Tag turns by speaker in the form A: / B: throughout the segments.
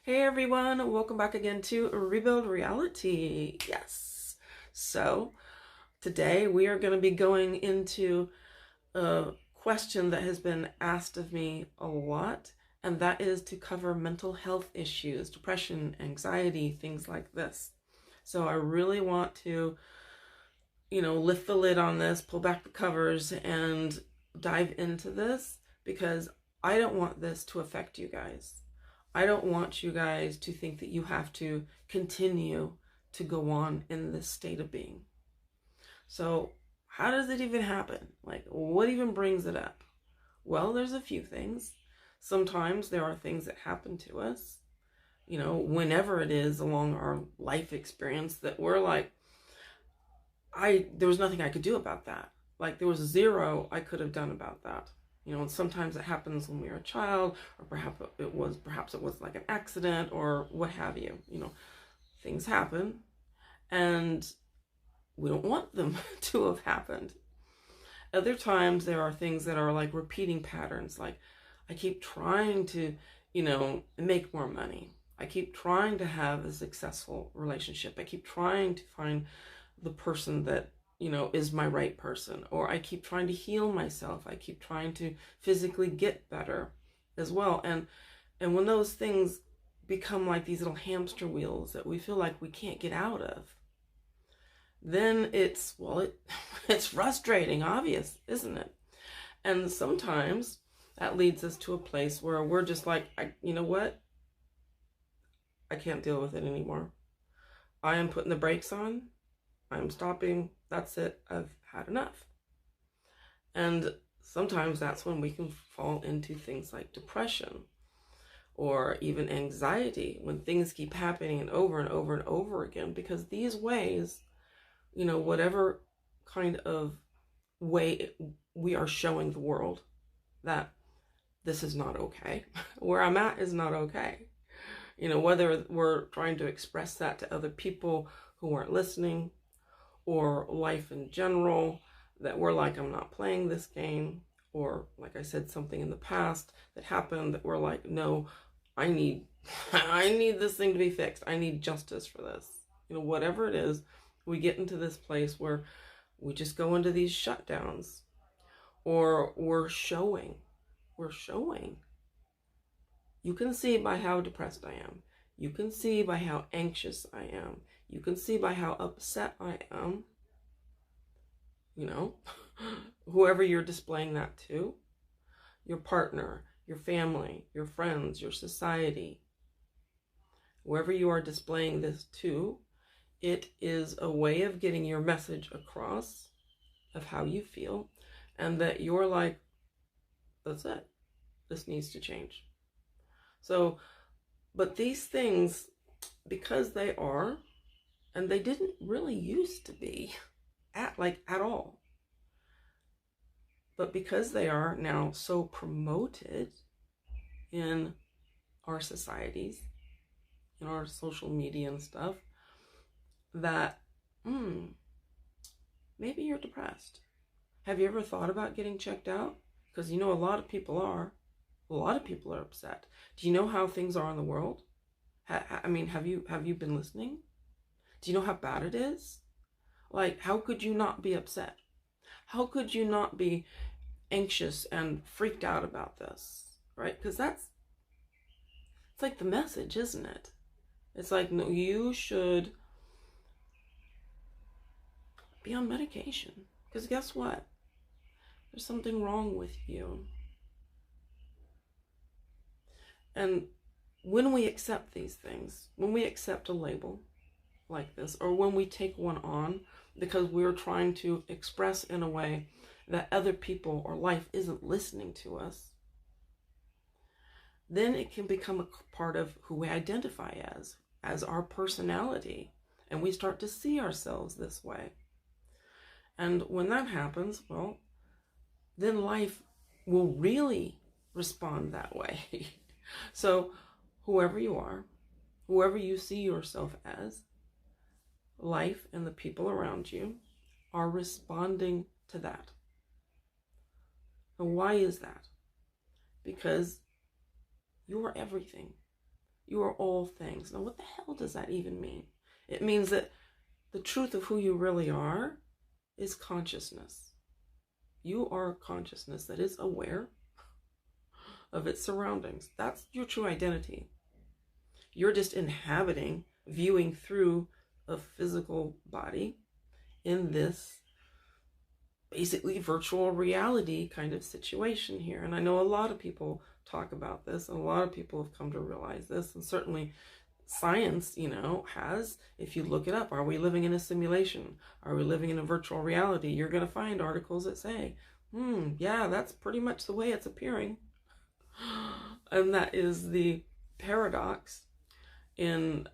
A: Hey everyone, welcome back again to Rebuild Reality. Yes. So today we are going to be going into a question that has been asked of me a lot, and that is to cover mental health issues, depression, anxiety, things like this. So I really want to, lift the lid on this, pull back the covers, and dive into this because I don't want this to affect you guys. I don't want you guys to think that you have to continue to go on in this state of being. So how does it even happen? Like, what even brings it up? Well, there's a few things. Sometimes there are things that happen to us, whenever it is along our life experience that we're like, there was nothing I could do about that. Like, there was zero I could have done about that. And sometimes it happens when we are a child, or perhaps it was like an accident or what have you. Things happen and we don't want them to have happened. Other times there are things that are like repeating patterns. Like, I keep trying to, make more money. I keep trying to have a successful relationship. I keep trying to find the person that is my right person, or I keep trying to heal myself. I keep trying to physically get better as well. And when those things become like these little hamster wheels that we feel like we can't get out of, then it's frustrating, obvious, isn't it? And sometimes that leads us to a place where we're just like, you know what? I can't deal with it anymore. I am putting the brakes on. I'm stopping. That's it. I've had enough. And sometimes that's when we can fall into things like depression or even anxiety, when things keep happening and over and over and over again, because these ways, whatever kind of way we are showing the world that this is not okay, where I'm at is not okay. Whether we're trying to express that to other people who aren't listening, or life in general, that we're like, I'm not playing this game, or like I said, something in the past that happened that we're like, no, I need this thing to be fixed. I need justice for this. Whatever it is, we get into this place where we just go into these shutdowns, or we're showing. You can see by how depressed I am. You can see by how anxious I am. You can see by how upset I am. Whoever you're displaying that to, your partner, your family, your friends, your society, whoever you are displaying this to, it is a way of getting your message across of how you feel, and that you're like, that's it. This needs to change. So, but these things, because they are, and they didn't really used to be at all, but because they are now so promoted in our societies, in our social media and stuff, that maybe you're depressed. Have you ever thought about getting checked out? Because a lot of people are. A lot of people are upset. Do you know how things are in the world? Have you been listening? Do you know how bad it is? Like, how could you not be upset? How could you not be anxious and freaked out about this, right? Because it's like the message, isn't it? It's like, no, you should be on medication. Because guess what? There's something wrong with you. And when we accept these things, when we accept a label like this, or when we take one on because we're trying to express in a way that other people or life isn't listening to us, then it can become a part of who we identify as our personality, and we start to see ourselves this way. And when that happens, well, then life will really respond that way. So whoever you are, whoever you see yourself as, life and the people around you are responding to that. And why is that? Because you are everything. You are all things. Now, what the hell does that even mean? It means that the truth of who you really are is consciousness. You are consciousness that is aware of its surroundings. That's your true identity. You're just inhabiting, viewing through a physical body in this basically virtual reality kind of situation here. And I know a lot of people talk about this, and a lot of people have come to realize this, and certainly science, has, if you look it up, are we living in a simulation? Are we living in a virtual reality? You're going to find articles that say, yeah, that's pretty much the way it's appearing. And that is the paradox in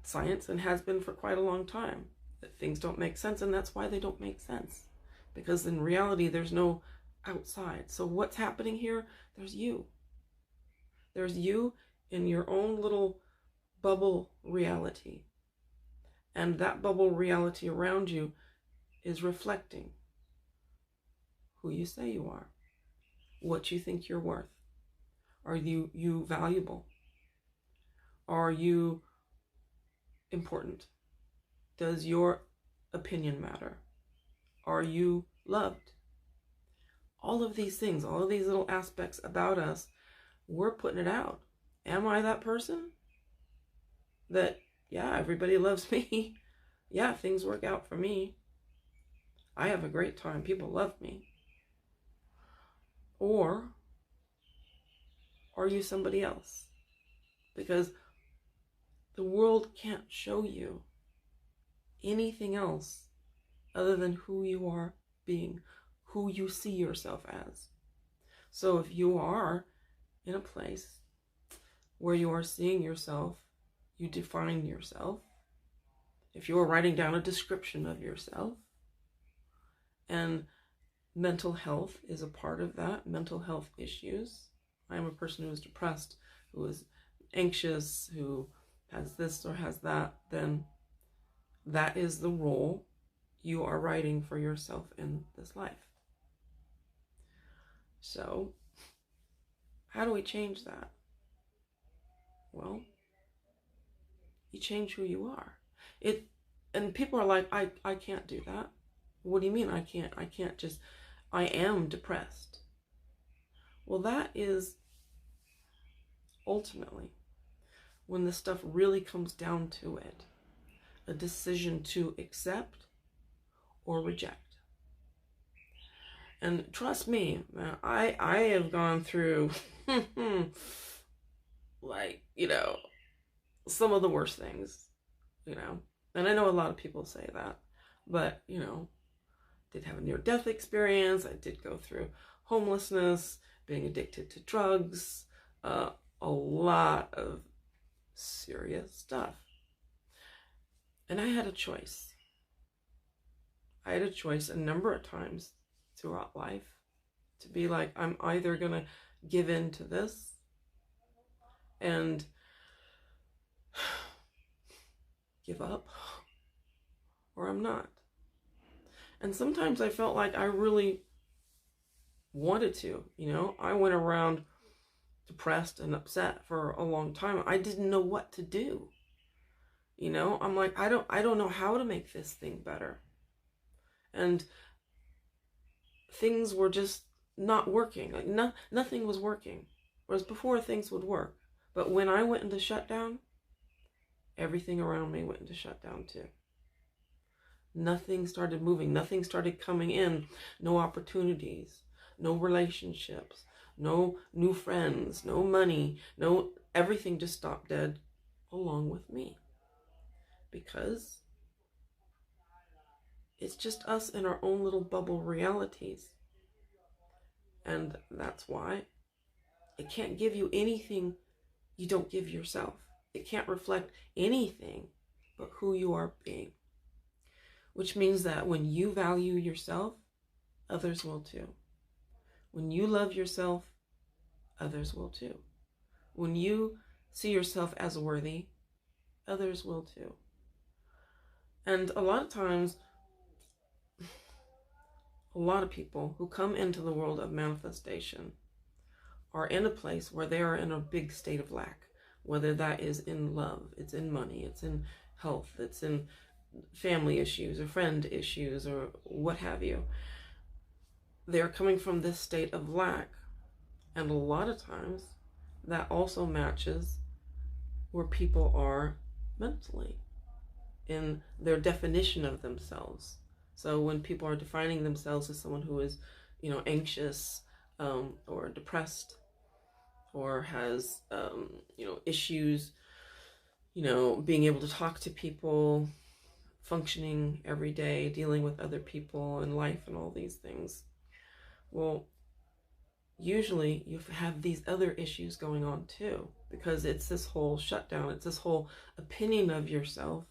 A: science, and has been for quite a long time, that things don't make sense, and that's why they don't make sense. Because in reality, there's no outside. So what's happening here? There's you. There's you in your own little bubble reality. And that bubble reality around you is reflecting who you say you are, what you think you're worth. Are you valuable? Are you important? Does your opinion matter? Are you loved? All of these things, all of these little aspects about us, we're putting it out. Am I that person? That, yeah, everybody loves me. Yeah, things work out for me. I have a great time. People love me. Or are you somebody else? Because the world can't show you anything else other than who you are being, who you see yourself as. So if you are in a place where you are seeing yourself, you define yourself. If you are writing down a description of yourself, and mental health is a part of that, mental health issues. I am a person who is depressed, who is anxious, who has this or has that, then that is the role you are writing for yourself in this life. So, how do we change that? Well, you change who you are. And people are like, I can't do that. What do you mean I can't? I am depressed. Well, that is ultimately, when the stuff really comes down to it, a decision to accept or reject. And trust me, man, I have gone through some of the worst things, and I know a lot of people say that, but did have a near-death experience. I did go through homelessness, being addicted to drugs, a lot of serious stuff. And I had a choice. I had a choice a number of times throughout life to be like, I'm either going to give in to this and give up, or I'm not. And sometimes I felt like I really wanted to, I went around depressed and upset for a long time. I didn't know what to do. I'm like, I don't know how to make this thing better. And things were just not working. Like nothing was working. Whereas before things would work. But when I went into shutdown, everything around me went into shutdown too. Nothing started moving. Nothing started coming in. No opportunities, no relationships, no new friends, no money, everything just stopped dead along with me. Because it's just us in our own little bubble realities. And that's why it can't give you anything you don't give yourself. It can't reflect anything but who you are being. Which means that when you value yourself, others will too. When you love yourself, others will too. When you see yourself as worthy, others will too. And a lot of times, a lot of people who come into the world of manifestation are in a place where they are in a big state of lack. whether that is in love, it's in money, it's in health, it's in family issues or friend issues or what have you. They're coming from this state of lack. And a lot of times that also matches where people are mentally in their definition of themselves. So when people are defining themselves as someone who is, anxious or depressed or has, issues, being able to talk to people, functioning every day, dealing with other people and life and all these things. Well, usually you have these other issues going on too, because it's this whole shutdown, it's this whole opinion of yourself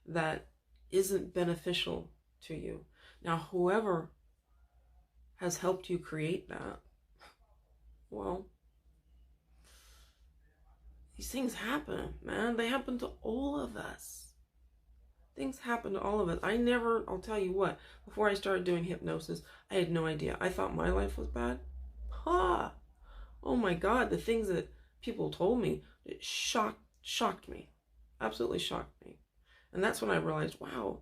A: that isn't beneficial to you. Now, whoever has helped you create that, well, these things happen, man. They happen to all of us. Things happen to all of us. I'll tell you what, before I started doing hypnosis, I had no idea. I thought my life was bad. Oh my God, the things that people told me, it shocked me. Absolutely shocked me. And that's when I realized, wow,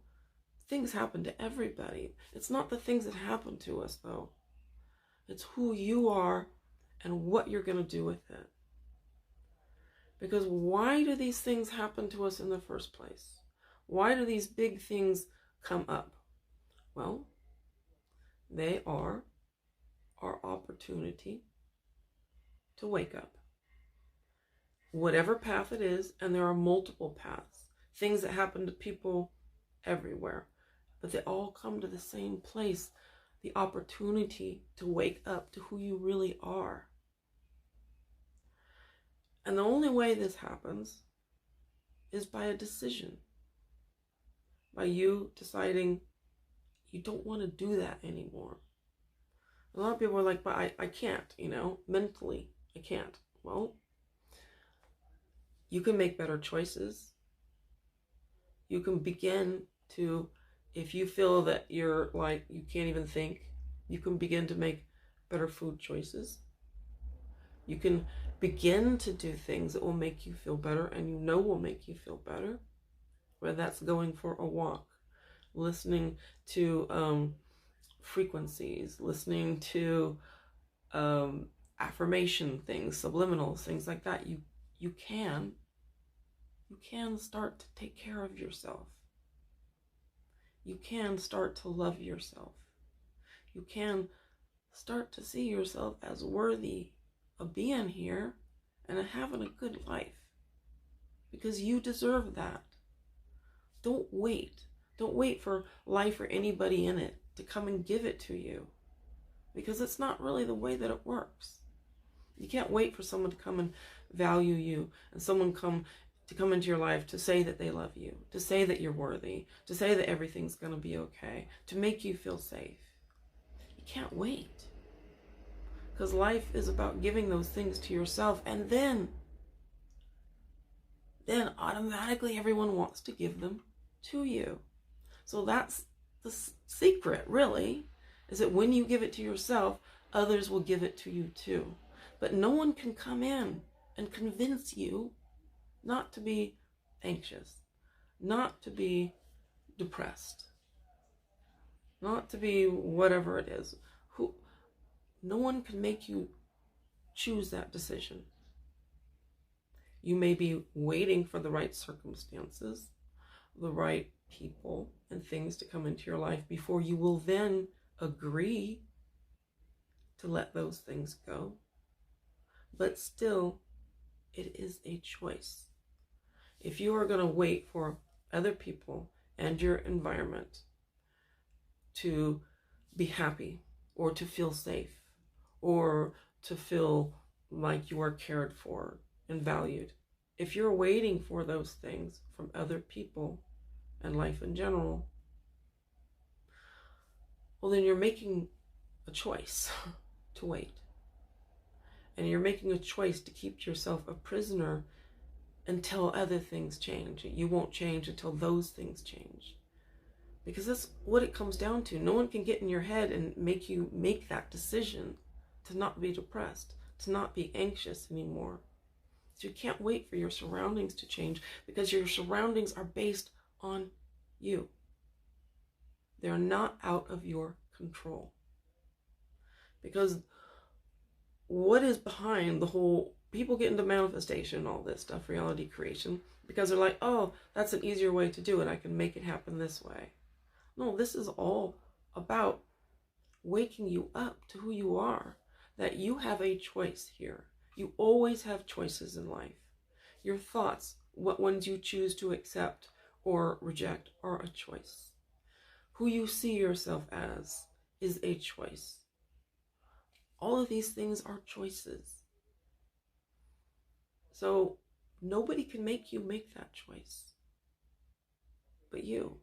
A: things happen to everybody. It's not the things that happen to us, though. It's who you are and what you're going to do with it. Because why do these things happen to us in the first place? Why do these big things come up? Well, they are our opportunity to wake up. Whatever path it is, and there are multiple paths, things that happen to people everywhere, but they all come to the same place, the opportunity to wake up to who you really are. And the only way this happens is by a decision, by you deciding you don't want to do that anymore. A lot of people are like, but I can't, mentally, I can't. Well, you can make better choices. You can begin to, if you feel that you're like, you can't even think, you can begin to make better food choices. You can begin to do things that will make you feel better and will make you feel better. Whether that's going for a walk, listening to frequencies, listening to affirmation things, subliminals, things like that. You can start to take care of yourself. You can start to love yourself. You can start to see yourself as worthy of being here and of having a good life, because you deserve that. Don't wait. Don't wait for life or anybody in it to come and give it to you, because it's not really the way that it works. You can't wait for someone to come and value you, and someone come into your life to say that they love you, to say that you're worthy, to say that everything's going to be okay, to make you feel safe. You can't wait, because life is about giving those things to yourself, and then automatically everyone wants to give them to you. So that's the secret, really, is that when you give it to yourself, others will give it to you too. But no one can come in and convince you not to be anxious, not to be depressed, not to be whatever it is. No one can make you choose that decision. You may be waiting for the right circumstances, the right people and things to come into your life before you will then agree to let those things go. But still, it is a choice. If you are going to wait for other people and your environment to be happy or to feel safe or to feel like you are cared for and valued, if you're waiting for those things from other people and life in general, well, then you're making a choice to wait. And you're making a choice to keep yourself a prisoner until other things change. You won't change until those things change. Because that's what it comes down to. No one can get in your head and make you make that decision to not be depressed, to not be anxious anymore. So you can't wait for your surroundings to change, because your surroundings are based on you. They're not out of your control. Because what is behind the whole, people get into manifestation and all this stuff, reality creation, because they're like, oh, that's an easier way to do it. I can make it happen this way. No, this is all about waking you up to who you are, that you have a choice here. You always have choices in life. Your thoughts, what ones you choose to accept or reject, are a choice. Who you see yourself as is a choice. All of these things are choices. So nobody can make you make that choice but you.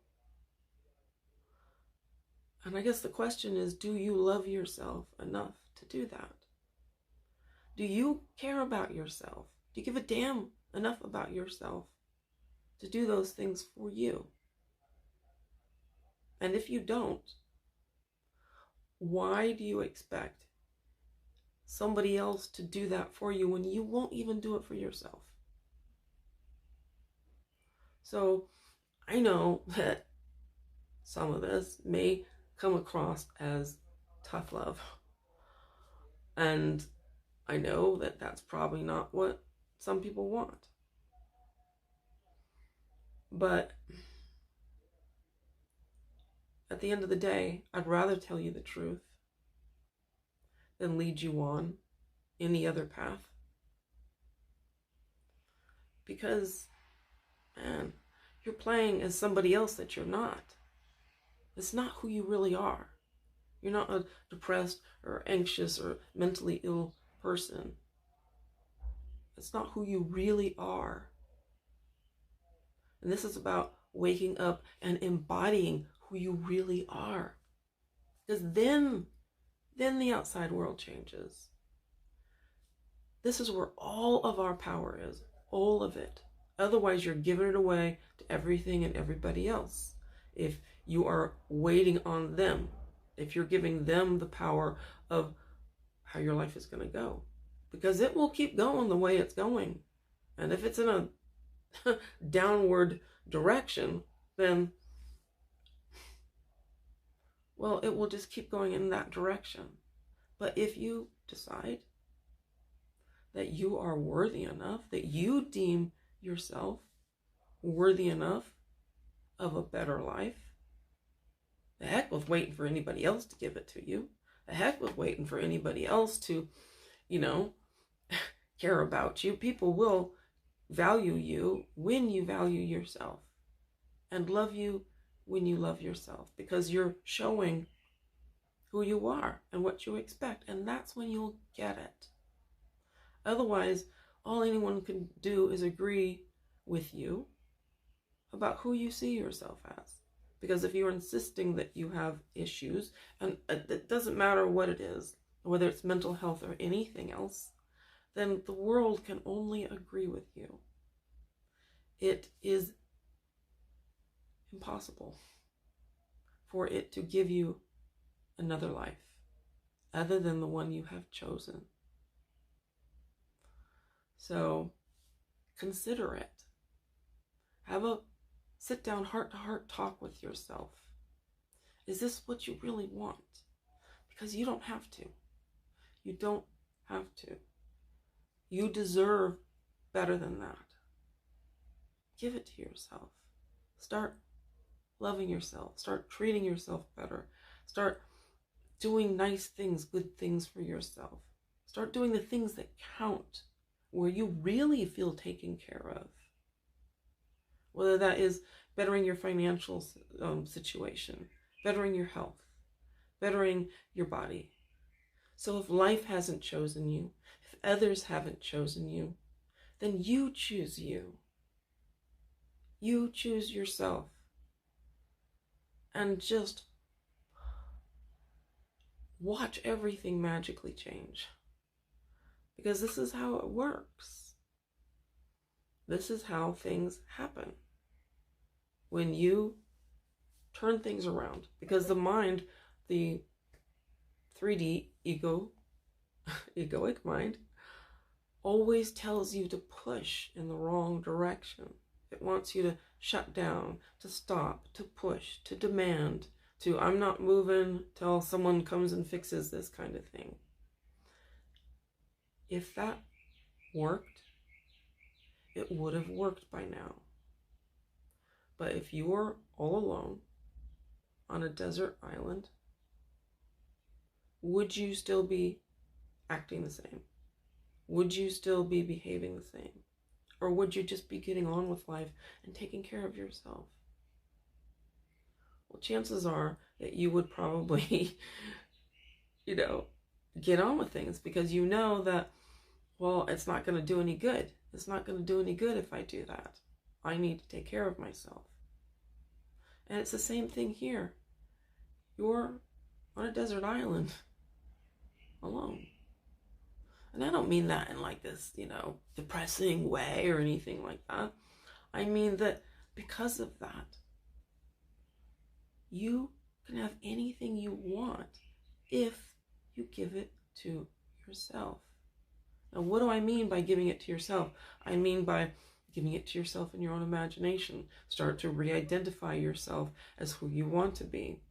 A: And I guess the question is, do you love yourself enough to do that? Do you care about yourself? Do you give a damn enough about yourself to do those things for you? And if you don't, why do you expect somebody else to do that for you when you won't even do it for yourself? So I know that some of this may come across as tough love. And I know that that's probably not what some people want. But at the end of the day, I'd rather tell you the truth than lead you on any other path. Because, man, you're playing as somebody else that you're not. It's not who you really are. You're not a depressed or anxious or mentally ill person. It's not who you really are. And this is about waking up and embodying who you really are. Because then the outside world changes. This is where all of our power is. All of it. Otherwise, you're giving it away to everything and everybody else. If you are waiting on them, if you're giving them the power of how your life is going to go. Because it will keep going the way it's going. And if it's in a downward direction, then, well, it will just keep going in that direction. But if you decide that you are worthy enough, that you deem yourself worthy enough of a better life, the heck with waiting for anybody else to give it to you. The heck with waiting for anybody else to, care about you. People will value you when you value yourself, and love you when you love yourself, because you're showing who you are and what you expect, and that's when you'll get it. Otherwise, all anyone can do is agree with you about who you see yourself as. Because if you're insisting that you have issues, and it doesn't matter what it is, whether it's mental health or anything else, then the world can only agree with you. It is impossible for it to give you another life other than the one you have chosen. So consider it. Have a sit down, heart-to-heart talk with yourself. Is this what you really want? Because you don't have to. You don't have to. You deserve better than that. Give it to yourself. Start loving yourself. Start treating yourself better. Start doing nice things, good things for yourself. Start doing the things that count, where you really feel taken care of. Whether that is bettering your financial situation, bettering your health, bettering your body. So if life hasn't chosen you, if others haven't chosen you, then you choose you. You choose yourself. And just watch everything magically change. Because this is how it works. This is how things happen. When you turn things around. Because the mind, the 3D egoic mind, always tells you to push in the wrong direction. It wants you to shut down, to stop, to push, to demand, to I'm not moving till someone comes and fixes this kind of thing. If that worked, it would have worked by now. But if you were all alone on a desert island, would you still be acting the same? Would you still be behaving the same? Or would you just be getting on with life and taking care of yourself? Well, chances are that you would probably, get on with things, because you know that, well, it's not going to do any good. It's not going to do any good if I do that. I need to take care of myself. And it's the same thing here. You're on a desert island alone. And I don't mean that in like this, depressing way or anything like that. I mean that because of that, you can have anything you want if you give it to yourself. Now, what do I mean by giving it to yourself? I mean by giving it to yourself in your own imagination. Start to re-identify yourself as who you want to be.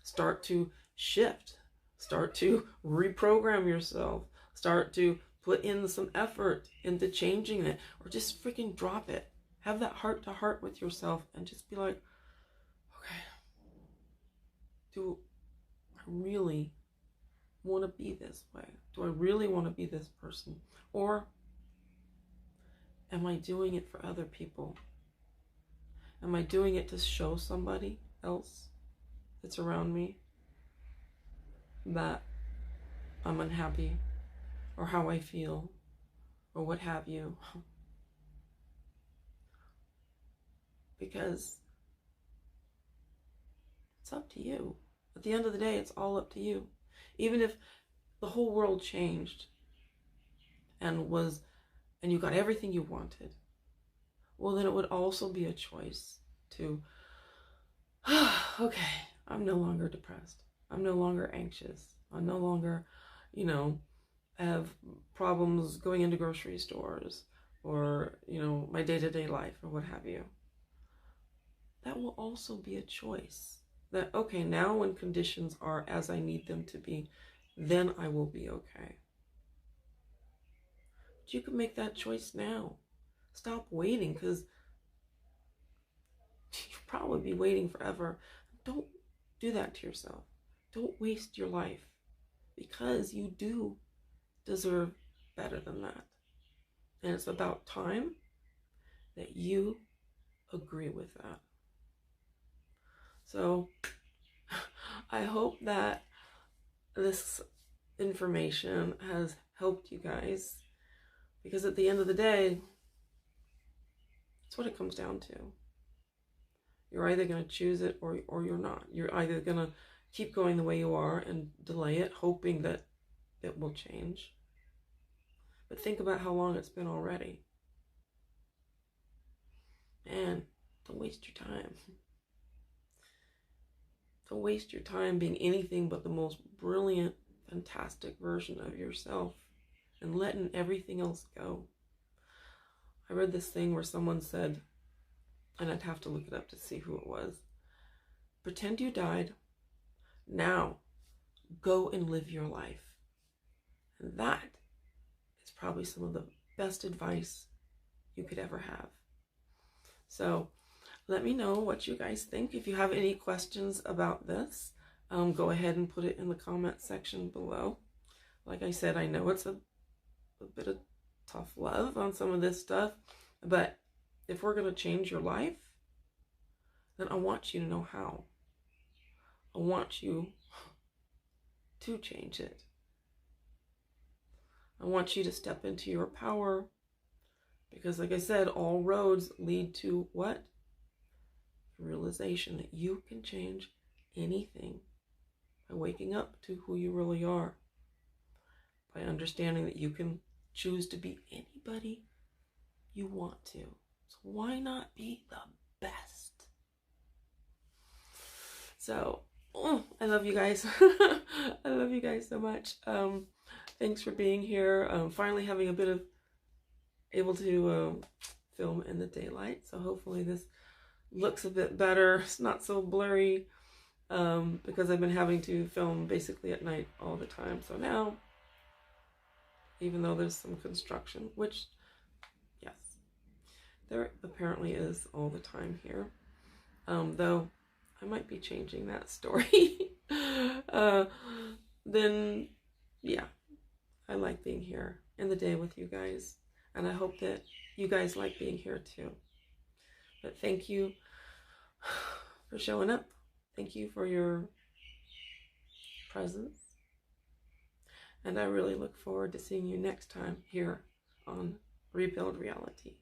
A: Start to shift. Start to reprogram yourself. Start to put in some effort into changing it, or just freaking drop it. Have that heart to heart with yourself and just be like, okay, do I really want to be this way? Do I really want to be this person? Or am I doing it for other people? Am I doing it to show somebody else that's around me that I'm unhappy, or how I feel, or what have you? Because it's up to you. At the end of the day, it's all up to you. Even if the whole world changed and you got everything you wanted, well, then it would also be a choice to, okay, I'm no longer depressed. I'm no longer anxious. I'm no longer, have problems going into grocery stores, or, my day-to-day life, or what have you. That will also be a choice. That, okay, now when conditions are as I need them to be, then I will be okay. But you can make that choice now. Stop waiting, because you'll probably be waiting forever. Don't do that to yourself. Don't waste your life, because you do deserve better than that. And it's about time that you agree with that. So I hope that this information has helped you guys, because at the end of the day, that's what it comes down to. You're either going to choose it or you're not. You're either going to keep going the way you are and delay it, hoping that it will change. But think about how long it's been already. Man, don't waste your time. Don't waste your time being anything but the most brilliant, fantastic version of yourself and letting everything else go. I read this thing where someone said, and I'd have to look it up to see who it was, pretend you died. Now, go and live your life. And that is probably some of the best advice you could ever have. So let me know what you guys think. If you have any questions about this, go ahead and put it in the comment section below. Like I said, I know it's a bit of tough love on some of this stuff, but if we're going to change your life, then I want you to know how. I want you to change it. I want you to step into your power, because like I said, all roads lead to what? Realization that you can change anything by waking up to who you really are, by understanding that you can choose to be anybody you want to. So why not be the best? So, I love you guys. I love you guys so much. Thanks for being here. Finally having a bit of able to film in the daylight. So hopefully this looks a bit better. It's not so blurry because I've been having to film basically at night all the time. So now, even though there's some construction, which, yes, there apparently is all the time here, though I might be changing that story. Then, yeah, I like being here in the day with you guys, and I hope that you guys like being here too. But thank you for showing up. Thank you for your presence. And I really look forward to seeing you next time here on Rebuild Reality.